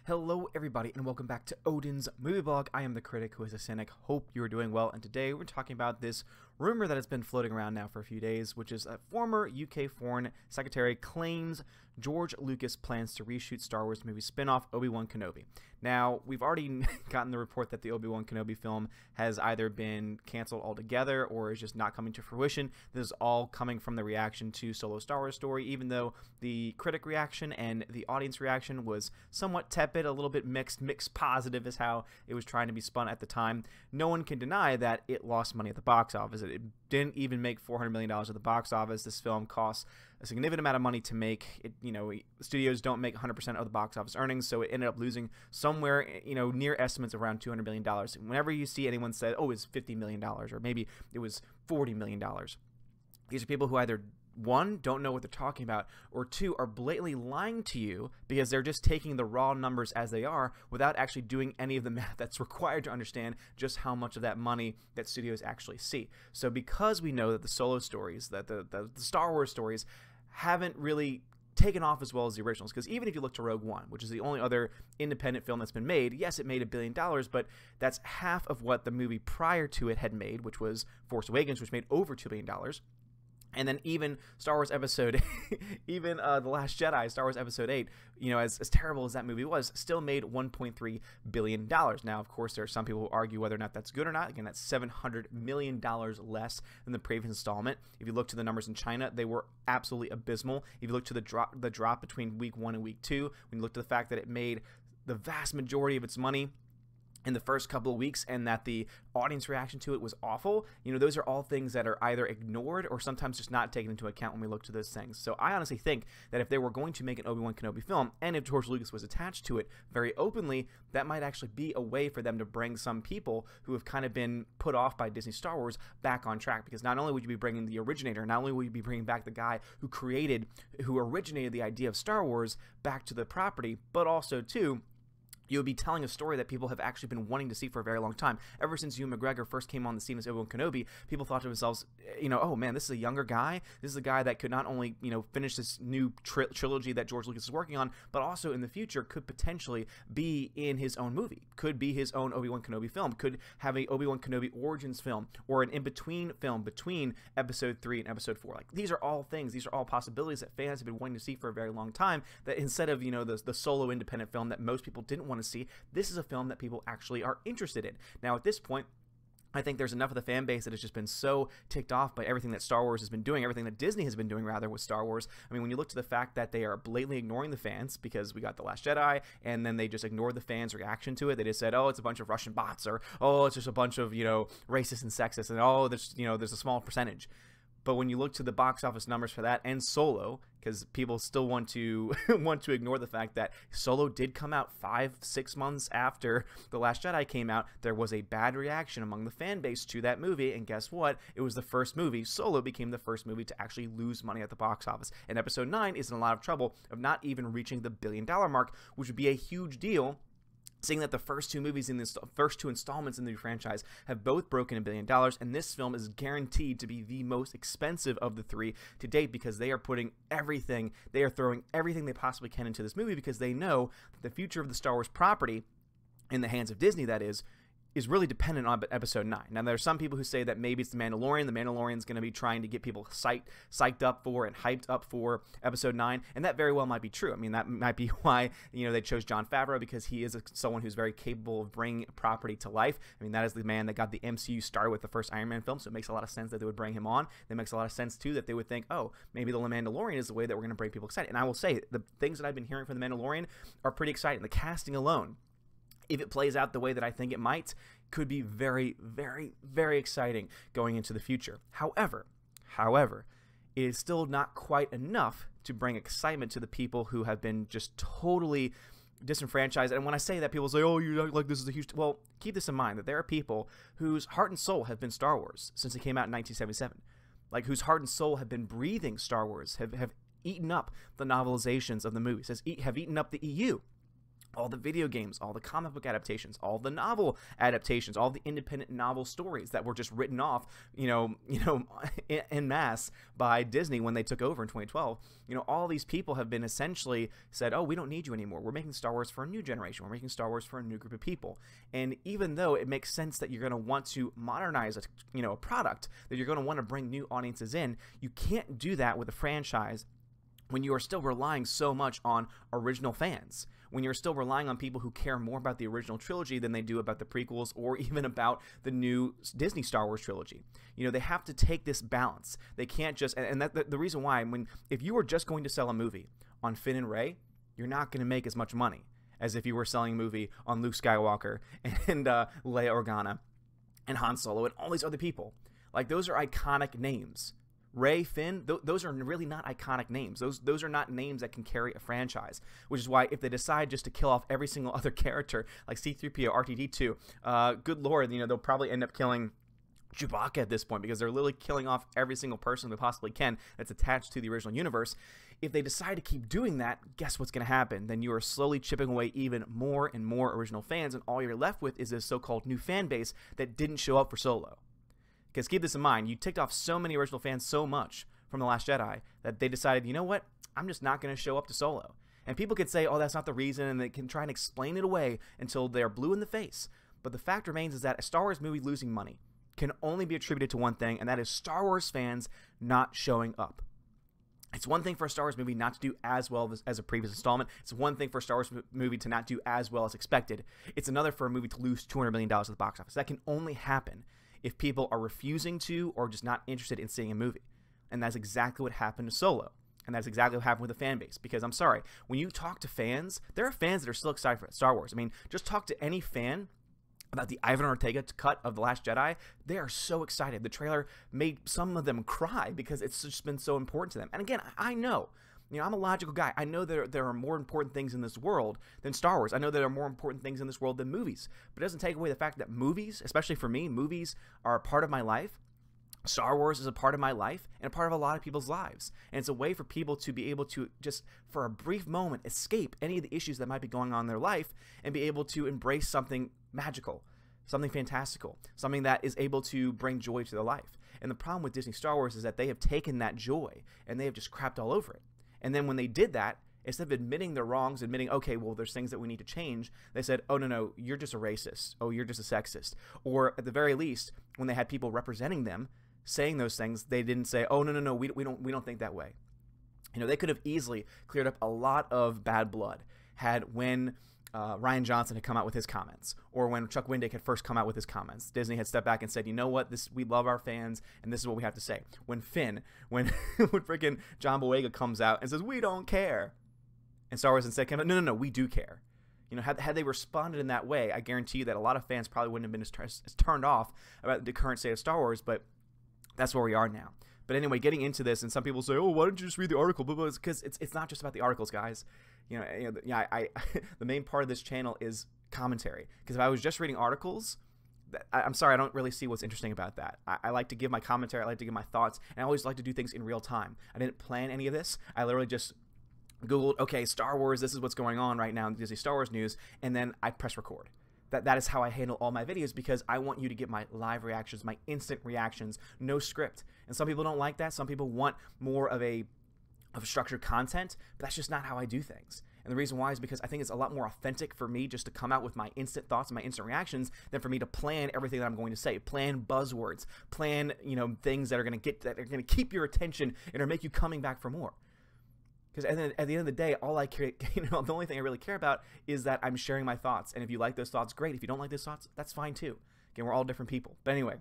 Hello everybody and welcome back to Odin's Movie Blog. I am the critic who is a cynic. Hope you are doing well, and today we're talking about this rumor that has been floating around now for a few days, which is a former UK Foreign Secretary claims George Lucas plans to reshoot Star Wars movie spin-off Obi Wan Kenobi. Now, we've already gotten the report that the Obi Wan Kenobi film has either been canceled altogether or is just not coming to fruition. This is all coming from the reaction to Solo Star Wars Story, even though the critic reaction and the audience reaction was somewhat tepid, a little bit mixed positive is how it was trying to be spun at the time. No one can deny that it lost money at the box office. It didn't even make $400 million at the box office. This film costs a significant amount of money to make. Studios don't make 100% of the box office earnings, so it ended up losing somewhere, near estimates of around $200 million. Whenever you see anyone say, oh, it's $50 million, or maybe it was $40 million, these are people who either one, don't know what they're talking about, or two, are blatantly lying to you because they're just taking the raw numbers as they are without actually doing any of the math that's required to understand just how much of that money that studios actually see. So because we know that the Solo stories, that the Star Wars stories haven't really taken off as well as the originals, because even if you look to Rogue One, which is the only other independent film that's been made, yes, it made $1 billion, but that's half of what the movie prior to it had made, which was Force Awakens, which made over $2 billion. And then even Star Wars Episode, even The Last Jedi, Star Wars Episode 8, as terrible as that movie was, still made $1.3 billion. Now, of course, there are some people who argue whether or not that's good or not. Again, that's $700 million less than the previous installment. If you look to the numbers in China, they were absolutely abysmal. If you look to the drop between week 1 and week 2, when you look to the fact that it made the vast majority of its money in the first couple of weeks, and that the audience reaction to it was awful, those are all things that are either ignored or sometimes just not taken into account when we look to those things. So I honestly think that if they were going to make an Obi-Wan Kenobi film, and if George Lucas was attached to it very openly, that might actually be a way for them to bring some people who have kind of been put off by Disney Star Wars back on track, because not only would you be bringing the originator, not only would you be bringing back the guy who originated the idea of Star Wars back to the property, but also too, you would be telling a story that people have actually been wanting to see for a very long time. Ever since Ewan McGregor first came on the scene as Obi-Wan Kenobi, people thought to themselves, oh man, this is a younger guy. This is a guy that could not only, finish this new trilogy that George Lucas is working on, but also in the future could potentially be in his own movie, could be his own Obi-Wan Kenobi film, could have a Obi-Wan Kenobi Origins film, or an in-between film between Episode 3 and Episode 4. Like, these are all things, these are all possibilities that fans have been wanting to see for a very long time, that instead of, the solo independent film that most people didn't want to see, this is a film that people actually are interested in. Now, at this point, I think there's enough of the fan base that has just been so ticked off by everything that Star Wars has been doing, everything that Disney has been doing, rather, with Star Wars. I mean, when you look to the fact that they are blatantly ignoring the fans, because we got The Last Jedi, and then they just ignored the fans' reaction to it. They just said, oh, it's a bunch of Russian bots, or, oh, it's just a bunch of, racist and sexist, and, oh, there's a small percentage. But when you look to the box office numbers for that and Solo, because people still want to ignore the fact that Solo did come out 5-6 months after The Last Jedi came out, there was a bad reaction among the fan base to that movie, and guess what? It was the first movie. Solo became the first movie to actually lose money at the box office, and Episode 9 is in a lot of trouble of not even reaching the $1 billion mark, which would be a huge deal, seeing that the first two movies in this first two installments in the new franchise have both broken $1 billion, and this film is guaranteed to be the most expensive of the three to date, because they are throwing everything they possibly can into this movie, because they know that the future of the Star Wars property, in the hands of Disney that is really dependent on Episode 9. Now, there are some people who say that maybe it's The Mandalorian. The Mandalorian's going to be trying to get people psyched up for and hyped up for Episode 9, and that very well might be true. I mean, that might be why, they chose Jon Favreau, because he is someone who's very capable of bringing property to life. I mean, that is the man that got the MCU started with the first Iron Man film, so it makes a lot of sense that they would bring him on. It makes a lot of sense, too, that they would think, oh, maybe The Mandalorian is the way that we're going to bring people excited. And I will say, the things that I've been hearing from The Mandalorian are pretty exciting. The casting alone, if it plays out the way that I think it might, could be very, very, very exciting going into the future. However, it is still not quite enough to bring excitement to the people who have been just totally disenfranchised. And when I say that, people say, oh, you act like this is a huge... Well, keep this in mind, that there are people whose heart and soul have been Star Wars since it came out in 1977. Like, whose heart and soul have been breathing Star Wars, have eaten up the novelizations of the movies, have eaten up the EU. all the video games, all the comic book adaptations, all the novel adaptations, all the independent novel stories that were just written off, en masse by Disney when they took over in 2012. All these people have been essentially said, oh, we don't need you anymore. We're making Star Wars for a new generation. We're making Star Wars for a new group of people. And even though it makes sense that you're going to want to modernize a product, that you're going to want to bring new audiences in, you can't do that with a franchise when you are still relying so much on original fans, when you're still relying on people who care more about the original trilogy than they do about the prequels or even about the new Disney Star Wars trilogy. They have to take this balance. They can't just, and the reason why, if you were just going to sell a movie on Finn and Rey, you're not going to make as much money as if you were selling a movie on Luke Skywalker and Leia Organa and Han Solo and all these other people. Like, those are iconic names. Rey, Finn, those are really not iconic names. Those are not names that can carry a franchise, which is why if they decide just to kill off every single other character, like C-3PO, R2-D2, good lord, they'll probably end up killing Chewbacca at this point, because they're literally killing off every single person they possibly can that's attached to the original universe. If they decide to keep doing that, guess what's going to happen? Then you are slowly chipping away even more and more original fans, and all you're left with is this so-called new fan base that didn't show up for Solo. Because keep this in mind, you ticked off so many original fans so much from The Last Jedi that they decided, you know what, I'm just not going to show up to Solo. And people could say, oh, that's not the reason, and they can try and explain it away until they're blue in the face. But the fact remains is that a Star Wars movie losing money can only be attributed to one thing, and that is Star Wars fans not showing up. It's one thing for a Star Wars movie not to do as well as a previous installment. It's one thing for a Star Wars movie to not do as well as expected. It's another for a movie to lose $200 million at the box office. That can only happen if people are refusing to or just not interested in seeing a movie. And that's exactly what happened to Solo. And that's exactly what happened with the fan base. Because I'm sorry, when you talk to fans, there are fans that are still excited for Star Wars. I mean, just talk to any fan about the Ivan Ortega cut of The Last Jedi. They are so excited. The trailer made some of them cry because it's just been so important to them. And again, I know. I'm a logical guy. I know there are more important things in this world than Star Wars. I know there are more important things in this world than movies. But it doesn't take away the fact that movies, especially for me, movies are a part of my life. Star Wars is a part of my life and a part of a lot of people's lives. And it's a way for people to be able to just, for a brief moment, escape any of the issues that might be going on in their life and be able to embrace something magical, something fantastical, something that is able to bring joy to their life. And the problem with Disney Star Wars is that they have taken that joy and they have just crapped all over it. And then when they did that, instead of admitting their wrongs, admitting, okay, well, there's things that we need to change, they said, oh, no, you're just a racist. Oh, you're just a sexist. Or at the very least, when they had people representing them saying those things, they didn't say, oh, no, we don't think that way. They could have easily cleared up a lot of bad blood when Rian Johnson had come out with his comments, or when Chuck Wendig had first come out with his comments. Disney had stepped back and said, you know what, we love our fans, and this is what we have to say. When freaking John Boyega comes out and says, we don't care, and Star Wars instead came out, no, we do care. Had they responded in that way, I guarantee you that a lot of fans probably wouldn't have been as turned off about the current state of Star Wars, but that's where we are now. But anyway, getting into this, and some people say, oh, why don't you just read the article? Because it's not just about the articles, guys. The main part of this channel is commentary. Because if I was just reading articles, I'm sorry, I don't really see what's interesting about that. I like to give my commentary, I like to give my thoughts, and I always like to do things in real time. I didn't plan any of this. I literally just Googled, okay, Star Wars, this is what's going on right now in Disney Star Wars news, and then I press record. That is how I handle all my videos, because I want you to get my live reactions, my instant reactions, no script. And some people don't like that. Some people want more of structured content, but that's just not how I do things. And the reason why is because I think it's a lot more authentic for me just to come out with my instant thoughts and my instant reactions than for me to plan everything that I'm going to say, plan buzzwords, plan, things that are going to keep your attention and are make you coming back for more. Because at the end of the day, all I care, the only thing I really care about is that I'm sharing my thoughts. And if you like those thoughts, great. If you don't like those thoughts, that's fine too. Again, we're all different people. But anyway,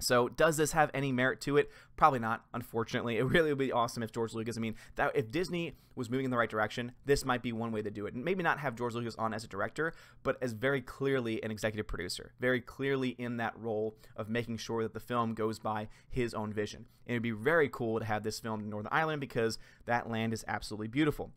so does this have any merit to it? Probably not, unfortunately. It really would be awesome if George Lucas, if Disney was moving in the right direction, this might be one way to do it. And maybe not have George Lucas on as a director, but as very clearly an executive producer, very clearly in that role of making sure that the film goes by his own vision. And it would be very cool to have this filmed in Northern Ireland, because that land is absolutely beautiful.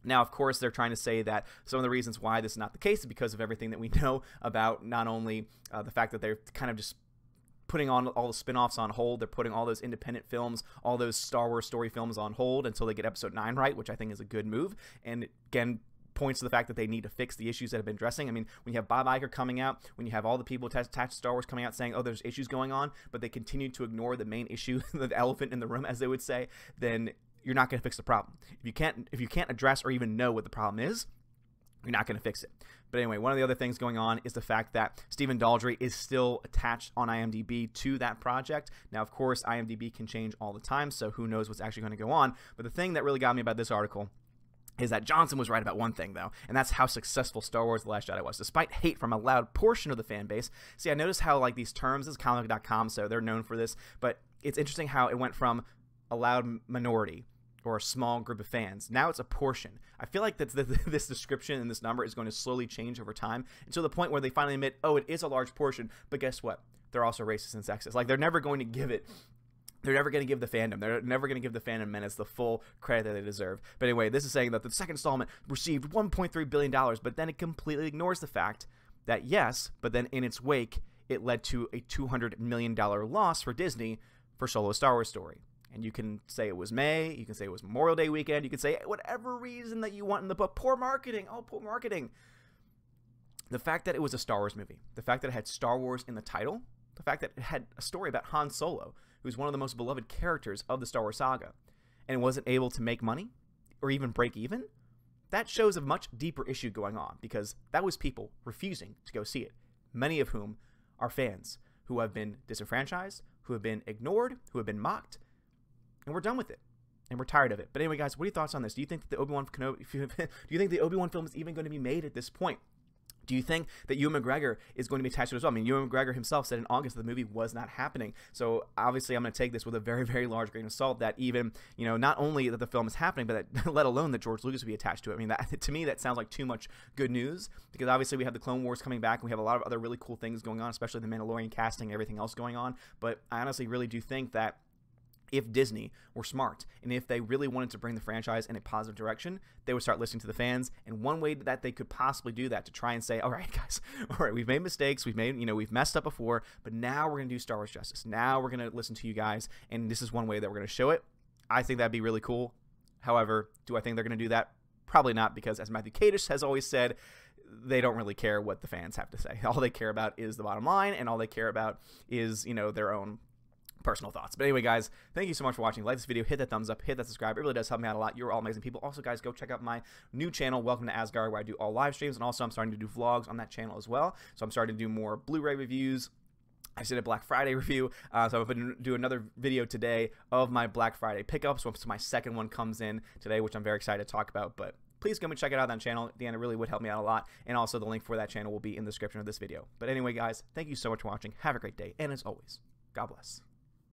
Now, of course, they're trying to say that some of the reasons why this is not the case is because of everything that we know about not only the fact that they're kind of just putting on all the spin-offs on hold. They're putting all those independent films, all those Star Wars story films on hold until they get episode 9 right, which I think is a good move. And again, points to the fact that they need to fix the issues that have been addressing. I mean, when you have Bob Iger coming out, when you have all the people attached to Star Wars coming out saying, oh, there's issues going on, but they continue to ignore the main issue, the elephant in the room, as they would say, then you're not going to fix the problem. If you can't address or even know what the problem is, you're not going to fix it. But anyway, one of the other things going on is the fact that Stephen Daldry is still attached on IMDb to that project. Now, of course, IMDb can change all the time, so who knows what's actually going to go on. But the thing that really got me about this article is that Johnson was right about one thing, though, and that's how successful Star Wars The Last Jedi was, despite hate from a loud portion of the fan base. See, I noticed how, like, these terms, this is comic.com, so they're known for this, but it's interesting how it went from a loud minority or a small group of fans. Now it's a portion. I feel like this description and this number is going to slowly change over time until the point where they finally admit, oh, it is a large portion, but guess what? They're also racist and sexist. Like, they're never going to give it. They're never going to give the fandom. They're never going to give the fandom menace the full credit that they deserve. But anyway, this is saying that the second installment received $1.3 billion, but then it completely ignores the fact that, yes, but then in its wake, it led to a $200 million loss for Disney for Solo Star Wars Story. And you can say it was May, you can say it was Memorial Day weekend, you can say whatever reason that you want in the book. Poor marketing. Oh, poor marketing. The fact that it was a Star Wars movie, the fact that it had Star Wars in the title, the fact that it had a story about Han Solo, who's one of the most beloved characters of the Star Wars saga, and wasn't able to make money or even break even, that shows a much deeper issue going on, because that was people refusing to go see it, many of whom are fans who have been disenfranchised, who have been ignored, who have been mocked, and we're done with it, and we're tired of it. But anyway, guys, what are your thoughts on this? Do you think that the Obi-Wan Kenobi, do you think the Obi-Wan film is even going to be made at this point? Do you think that Ewan McGregor is going to be attached to it as well? I mean, Ewan McGregor himself said in August that the movie was not happening. So obviously, I'm going to take this with a very, very large grain of salt. That even, you know, not only that the film is happening, but that, let alone that George Lucas would be attached to it. I mean, that, to me, that sounds like too much good news, because obviously we have the Clone Wars coming back, and we have a lot of other really cool things going on, especially the Mandalorian casting and everything else going on. But I honestly really do think that if Disney were smart, and if they really wanted to bring the franchise in a positive direction, they would start listening to the fans. And one way that they could possibly do that, to try and say, all right, guys, all right, we've made mistakes, we've messed up before, but now we're going to do Star Wars justice. Now we're going to listen to you guys, and this is one way that we're going to show it. I think that'd be really cool. However, do I think they're going to do that? Probably not, because as Matthew Kadish has always said, they don't really care what the fans have to say. All they care about is the bottom line, and all they care about is, you know, their own personal thoughts. But anyway, guys, thank you so much for watching. Like this video, hit that thumbs up, hit that subscribe. It really does help me out a lot. You're all amazing people. Also, guys, go check out my new channel, Welcome to Asgard, where I do all live streams, and also I'm starting to do vlogs on that channel as well. So I'm starting to do more Blu-ray reviews. I did a Black Friday review, so I'm going to do another video today of my Black Friday pickups. So my second one comes in today, which I'm very excited to talk about. But please go and check it out on that channel. At the end, it really would help me out a lot. And also, the link for that channel will be in the description of this video. But anyway, guys, thank you so much for watching. Have a great day. And as always, God bless.